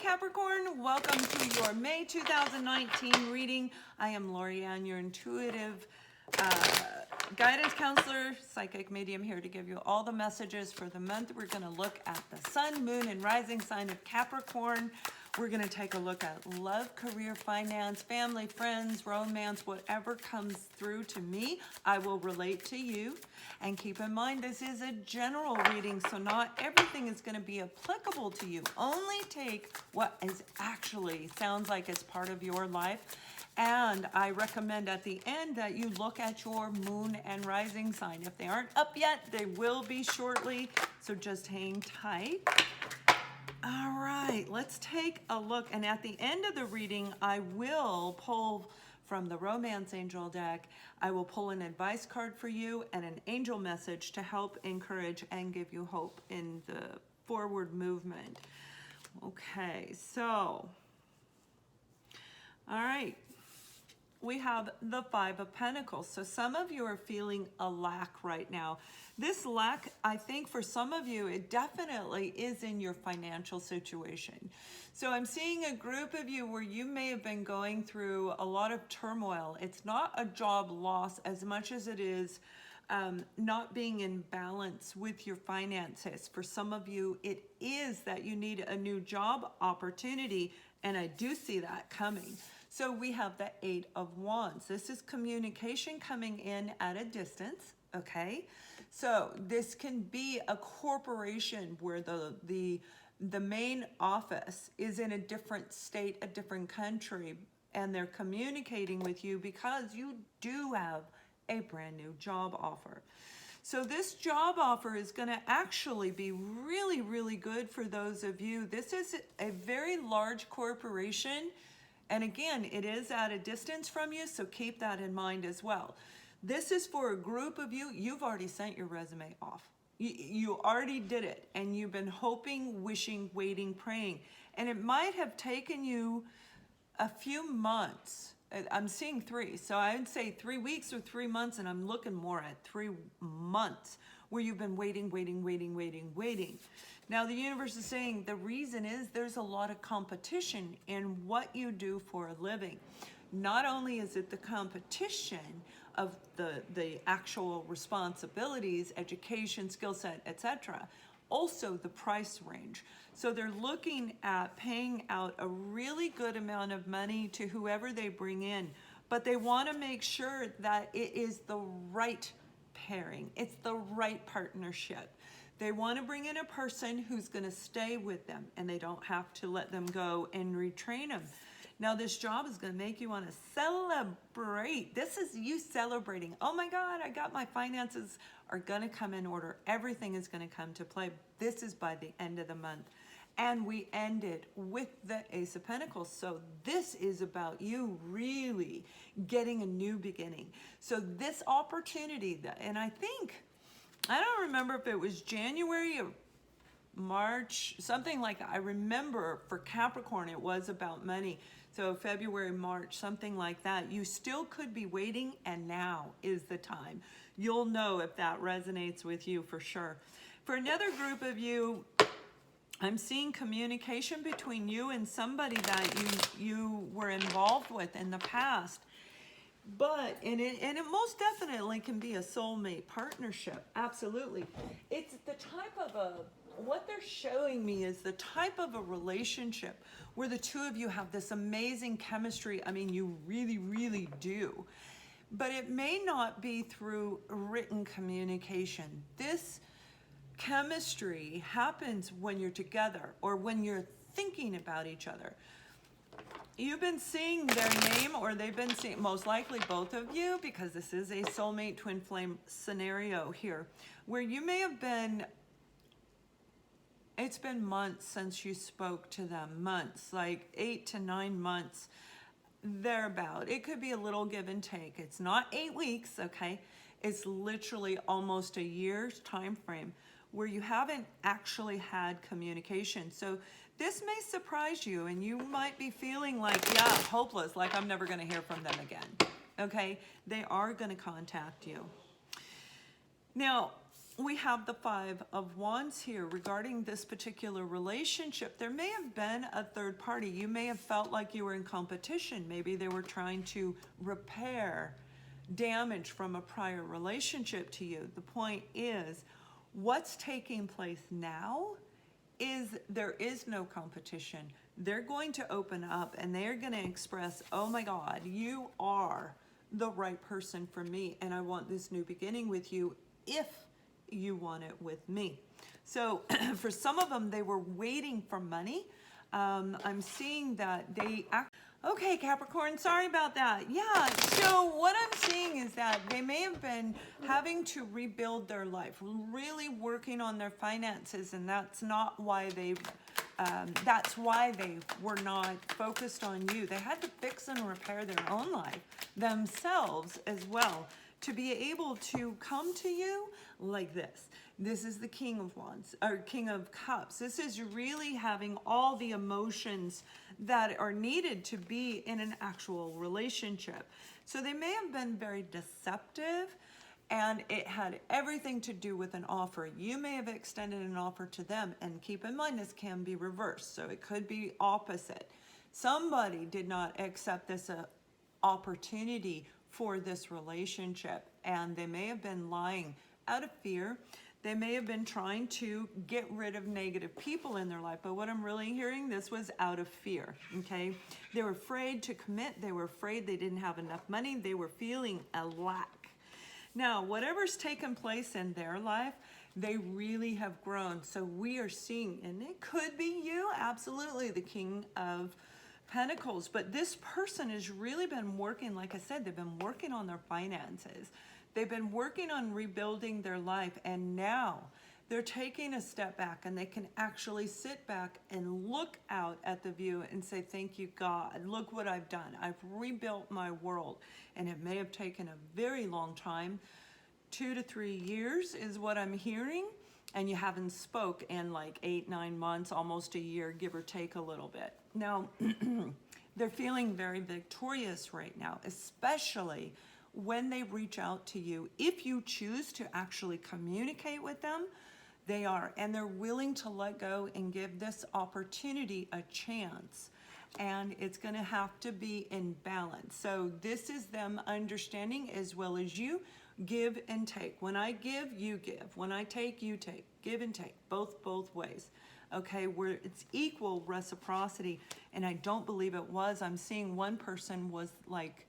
Capricorn, welcome to your May 2019 reading. I am Lorianne, your intuitive guidance counselor, psychic medium, here to give you all the messages for the month. We're going to look at the sun, moon, and rising sign of Capricorn. We're going to take a look at love, career, finance, family, friends, romance, whatever comes through to me, I will relate to you. And keep in mind, this is a general reading, so not everything is going to be applicable to you. Only take what is actually sounds like it's part of your life. And I recommend at the end that you look at your moon and rising sign. If they aren't up yet, they will be shortly, so just hang tight. All right, let's take a look. And at the end of the reading, I will pull from the Romance Angel deck. I will pull an advice card for you and an angel message to help encourage and give you hope in the forward movement. Okay, so, all right. We have the Five of Pentacles. So some of you are feeling a lack right now. This lack, I think for some of you, it definitely is in your financial situation. So I'm seeing a group of you where you may have been going through a lot of turmoil. It's not a job loss as much as it is not being in balance with your finances. For some of you, it is that you need a new job opportunity, and I do see that coming. So we have the Eight of Wands. This is communication coming in at a distance, okay? So this can be a corporation where the main office is in a different state, a different country, and they're communicating with you because you do have a brand new job offer. So this job offer is going to actually be really, really good for those of you. This is a very large corporation. And again, it is at a distance from you, so keep that in mind as well. This is for a group of you. You've already sent your resume off. You already did it, and you've been hoping, wishing, waiting, praying. And it might have taken you a few months. I'm seeing 3. So I would say 3 weeks or 3 months, and I'm looking more at 3 months where you've been waiting. Now the universe is saying the reason is there's a lot of competition in what you do for a living. Not only is it the competition of the actual responsibilities, education, skill set, etc., also the price range. So they're looking at paying out a really good amount of money to whoever they bring in, but they want to make sure that it is the right pairing. It's the right partnership. They want to bring in a person who's going to stay with them, and they don't have to let them go and retrain them. Now, this job is going to make you want to celebrate. This is you celebrating. Oh my God, I got my finances are going to come in order. Everything is going to come to play. This is by the end of the month. And we ended with the Ace of Pentacles. So this is about you really getting a new beginning. So this opportunity, and I don't remember if it was January or March, something like that. I remember for Capricorn, it was about money. So February, March, something like that. You still could be waiting, and now is the time. You'll know if that resonates with you for sure. For another group of you, I'm seeing communication between you and somebody that you were involved with in the past. But, and it most definitely can be a soulmate partnership. Absolutely. It's the type of what they're showing me is the type of a relationship where the two of you have this amazing chemistry. I mean, you really, really do. But it may not be through written communication. This chemistry happens when you're together or when you're thinking about each other. You've been seeing their name, or they've been seeing, most likely both of you, because this is a soulmate twin flame scenario here, where you may have been, it's been months since you spoke to them, months, like 8 to 9 months, thereabout. It could be a little give and take. It's not 8 weeks, okay? It's literally almost a year's time frame where you haven't actually had communication. So this may surprise you, and you might be feeling like, yeah, hopeless, like I'm never going to hear from them again. Okay? They are going to contact you. Now, we have the Five of Wands here regarding this particular relationship. There may have been a third party. You may have felt like you were in competition. Maybe they were trying to repair damage from a prior relationship to you. The point is, what's taking place now is there is no competition. They're going to open up and they're going to express, oh my God, you are the right person for me, and I want this new beginning with you if you want it with me. So for some of them, they were waiting for money. I'm seeing that okay, Capricorn, sorry about that. Yeah, so what I'm seeing is that they may have been having to rebuild their life, really working on their finances, and that's why they were not focused on you. They had to fix and repair their own life themselves as well to be able to come to you like this. This is the King of Wands, or King of Cups. This is really having all the emotions that are needed to be in an actual relationship. So they may have been very deceptive, and it had everything to do with an offer. You may have extended an offer to them, and keep in mind this can be reversed, so it could be opposite. Somebody did not accept this opportunity for this relationship, and they may have been lying out of fear. They may have been trying to get rid of negative people in their life, but what I'm really hearing, this was out of fear, okay? They were afraid to commit. They were afraid they didn't have enough money. They were feeling a lack. Now, whatever's taken place in their life, they really have grown. So we are seeing, and it could be you, absolutely, the King of Pentacles, but this person has really been working, like I said, they've been working on their finances. They've been working on rebuilding their life, and now they're taking a step back, and they can actually sit back and look out at the view and say, thank you, God. Look what I've done. I've rebuilt my world. And it may have taken a very long time. 2 to 3 years is what I'm hearing. And you haven't spoke in like 8, 9 months, almost a year, give or take a little bit. Now, they're feeling very victorious right now, especially when they reach out to you. If you choose to actually communicate with them, they are, and they're willing to let go and give this opportunity a chance. And it's going to have to be in balance. So this is them understanding, as well as you, give and take. When I give, you give. When I take, you take. Give and take, both ways. Okay, where it's equal reciprocity, and I don't believe it was. I'm seeing one person was like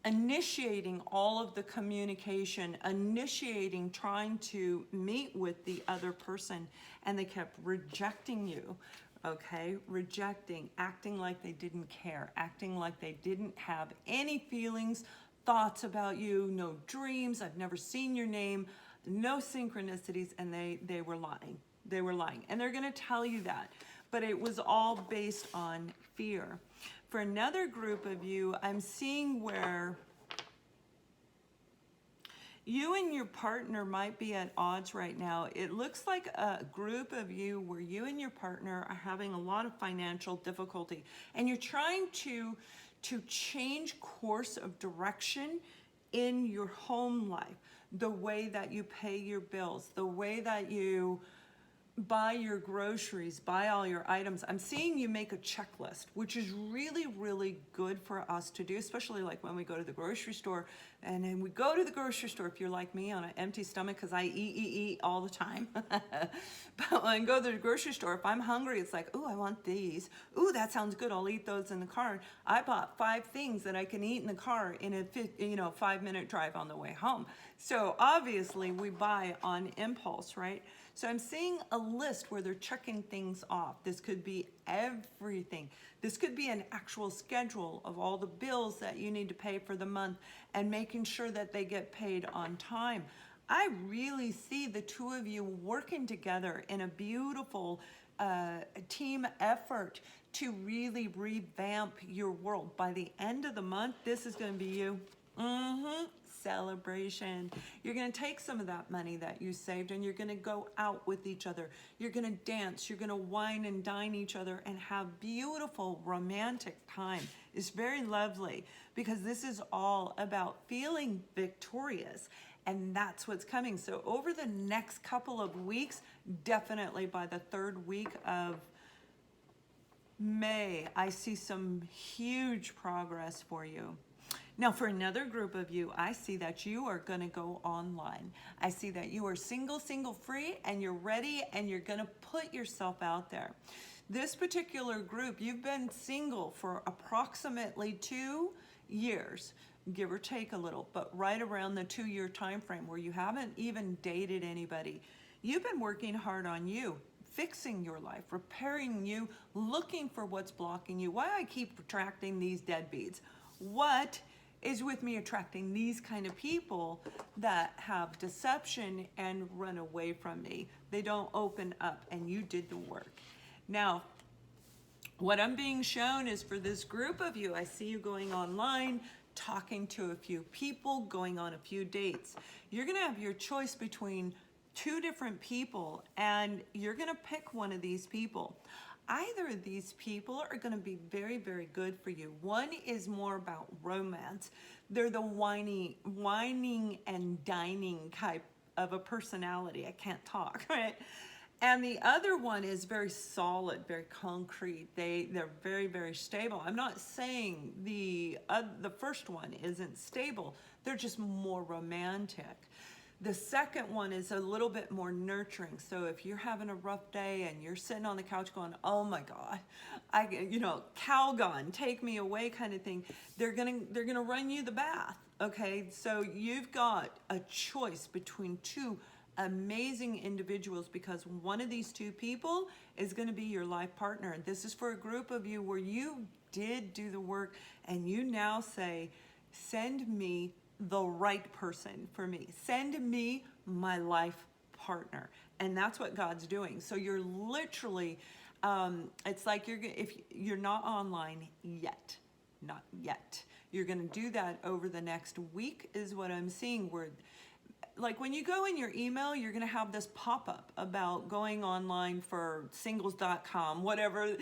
initiating all of the communication, initiating, trying to meet with the other person, and they kept rejecting you. Okay, rejecting, acting like they didn't care, acting like they didn't have any feelings, thoughts about you, no dreams, I've never seen your name, no synchronicities, and they were lying. They were lying, and they're going to tell you that, but it was all based on fear. For another group of you, I'm seeing where you and your partner might be at odds right now. It looks like a group of you where you and your partner are having a lot of financial difficulty, and you're trying to change course of direction in your home life, the way that you pay your bills, the way that you buy your groceries, buy all your items. I'm seeing you make a checklist, which is really, really good for us to do, especially like when we go to the grocery store. And then we go to the grocery store, if you're like me, on an empty stomach, because I eat all the time. But when I go to the grocery store, if I'm hungry, it's like, ooh, I want these. Ooh, that sounds good. I'll eat those in the car. I bought 5 things that I can eat in the car in a 5-minute drive on the way home. So obviously we buy on impulse, right? So I'm seeing a list where they're checking things off. This could be everything. This could be an actual schedule of all the bills that you need to pay for the month and making sure that they get paid on time. I really see the two of you working together in a beautiful team effort to really revamp your world. By the end of the month, this is going to be you. Celebration. You're going to take some of that money that you saved, and you're going to go out with each other. You're going to dance. You're going to wine and dine each other and have beautiful romantic time. It's very lovely, because this is all about feeling victorious And that's what's coming. So over the next couple of weeks, definitely by the 3rd week of May, I see some huge progress for you. Now, for another group of you, I see that you are going to go online. I see that you are single free, and you're ready, and you're going to put yourself out there. This particular group, you've been single for approximately 2 years, give or take a little, but right around the 2-year time frame where you haven't even dated anybody. You've been working hard on you, fixing your life, repairing you, looking for what's blocking you. Why I keep attracting these deadbeats? What is with me attracting these kind of people that have deception and run away from me? They don't open up, and you did the work. Now, what I'm being shown is for this group of you, I see you going online, talking to a few people, going on a few dates. You're gonna have your choice between 2 different people, and you're gonna pick one of these people. Either of these people are gonna be very, very good for you. One is more about romance. They're the whining and dining type of a personality. I can't talk, right? And the other one is very solid, very concrete. They're very, very stable. I'm not saying the first one isn't stable. They're just more romantic. The second one is a little bit more nurturing. So if you're having a rough day and you're sitting on the couch going, oh my God, Calgon, take me away kind of thing, they're gonna run you the bath, okay? So you've got a choice between 2 amazing individuals, because one of these 2 people is going to be your life partner. And this is for a group of you where you did do the work, and you now say, send me the right person for me. Send me my life partner. And that's what God's doing. So you're literally, it's like if you're not online yet, not yet. You're going to do that over the next week is what I'm seeing, where like when you go in your email, you're going to have this pop-up about going online for singles.com, whatever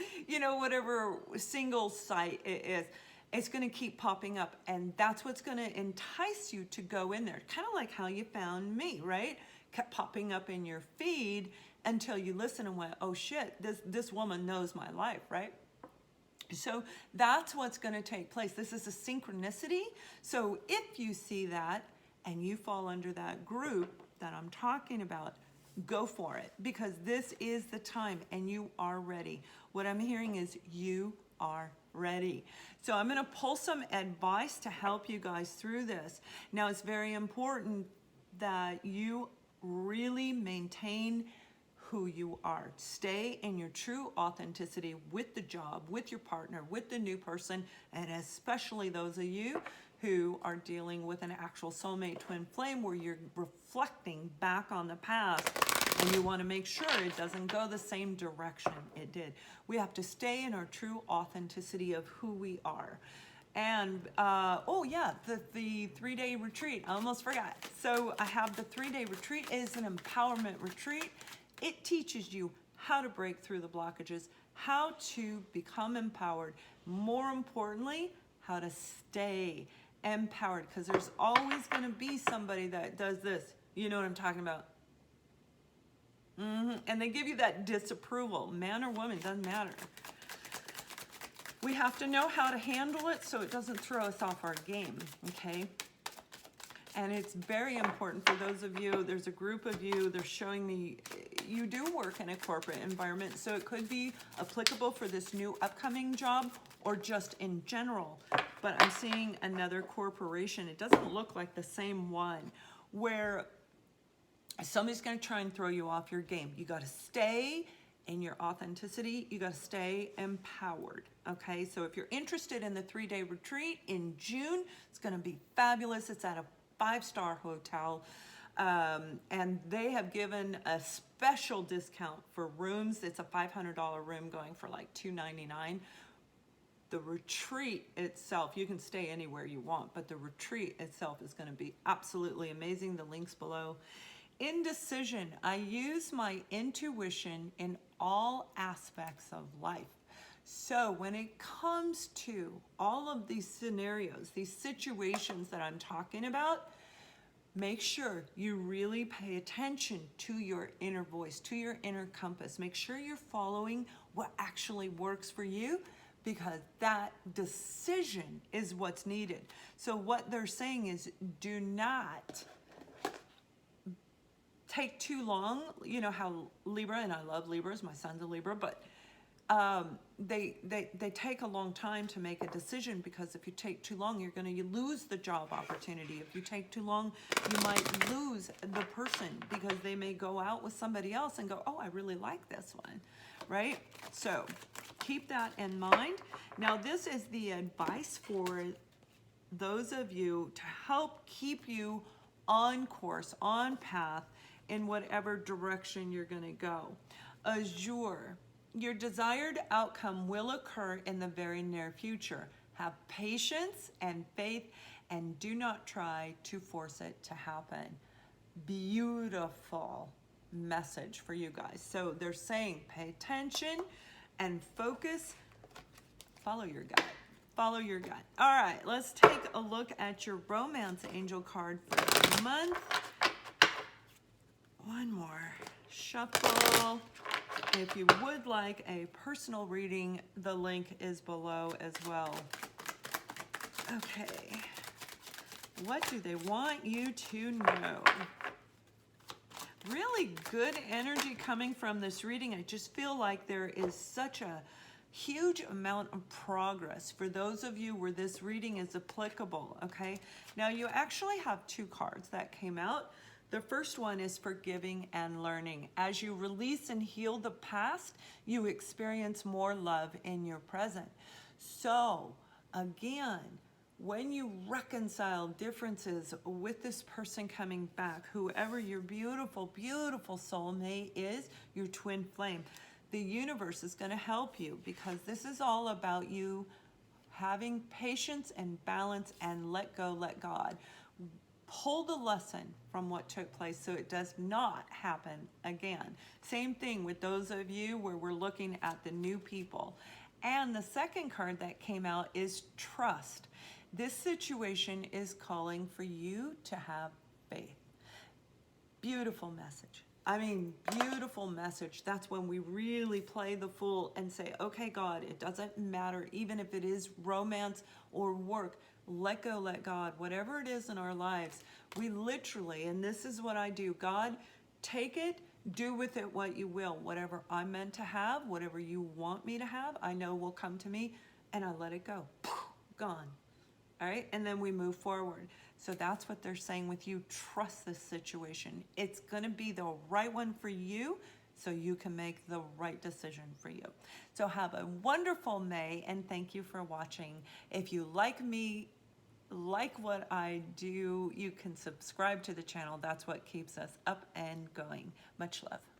single site it is. It's going to keep popping up, and that's what's going to entice you to go in there. Kind of like how you found me, right? Kept popping up in your feed until you listen and went, oh shit, this woman knows my life, right? So that's what's going to take place. This is a synchronicity. So if you see that, and you fall under that group that I'm talking about, go for it, because this is the time and you are ready. What I'm hearing is you are ready. So I'm going to pull some advice to help you guys through this. Now, it's very important that you really maintain who you are. Stay in your true authenticity with the job, with your partner, with the new person, and especially those of you who are dealing with an actual soulmate twin flame, where you're reflecting back on the past and you want to make sure it doesn't go the same direction it did. We have to stay in our true authenticity of who we are. And oh yeah, the 3-day retreat, I almost forgot. So I have the 3-day retreat. It is an empowerment retreat. It teaches you how to break through the blockages, how to become empowered, more importantly, how to stay empowered, because there's always going to be somebody that does this. You know what I'm talking about? And they give you that disapproval. Man or woman, doesn't matter. We have to know how to handle it so it doesn't throw us off our game, okay? And it's very important for those of you, there's a group of you, they're showing me you do work in a corporate environment, so it could be applicable for this new upcoming job or just in general. But I'm seeing another corporation, it doesn't look like the same one, where somebody's going to try and throw you off your game. You got to stay in your authenticity. You got to stay empowered. Okay, so if you're interested in the 3-day retreat in June, it's going to be fabulous. It's at a 5-star hotel, and they have given a special discount for rooms. It's a $500 room going for like $299. The retreat itself, you can stay anywhere you want, but the retreat itself is going to be absolutely amazing. The link's below. Indecision. I use my intuition in all aspects of life. So when it comes to all of these scenarios, these situations that I'm talking about, make sure you really pay attention to your inner voice, to your inner compass. Make sure you're following what actually works for you, because that decision is what's needed. So what they're saying is, do not take too long. You know how Libra, and I love Libras, my son's a Libra, but they take a long time to make a decision, because if you take too long, you're going to lose the job opportunity. If you take too long, you might lose the person, because they may go out with somebody else and go, oh, I really like this one, right? So keep that in mind. Now, this is the advice for those of you to help keep you on course, on path, in whatever direction you're going to go. Azure. Your desired outcome will occur in the very near future. Have patience and faith, and do not try to force it to happen. Beautiful message for you guys. So they're saying, pay attention and focus. Follow your gut. Follow your gut. All right, let's take a look at your romance angel card for the month. One more shuffle. If you would like a personal reading, the link is below as well. Okay. What do they want you to know? Really good energy coming from this reading. I just feel like there is such a huge amount of progress for those of you where this reading is applicable, okay? Now, you actually have two cards that came out. The first one is forgiving and learning. As you release and heal the past, you experience more love in your present. So, again, when you reconcile differences with this person coming back, whoever your beautiful, beautiful soulmate is, your twin flame, the universe is going to help you, because this is all about you having patience and balance and let go, let God. Pull the lesson from what took place so it does not happen again. Same thing with those of you where we're looking at the new people. And the second card that came out is trust. This situation is calling for you to have faith. Beautiful message. I mean, beautiful message. That's when we really play the fool and say, okay, God, it doesn't matter, even if it is romance or work, let go, let God, whatever it is in our lives, we literally, and this is what I do, God, take it, do with it what you will. Whatever I'm meant to have, whatever you want me to have, I know will come to me, and I let it go. Gone. All right, and then we move forward. So that's what they're saying with you. Trust this situation. It's going to be the right one for you, so you can make the right decision for you. So have a wonderful May, and thank you for watching. If you like me, like what I do, you can subscribe to the channel. That's what keeps us up and going. Much love.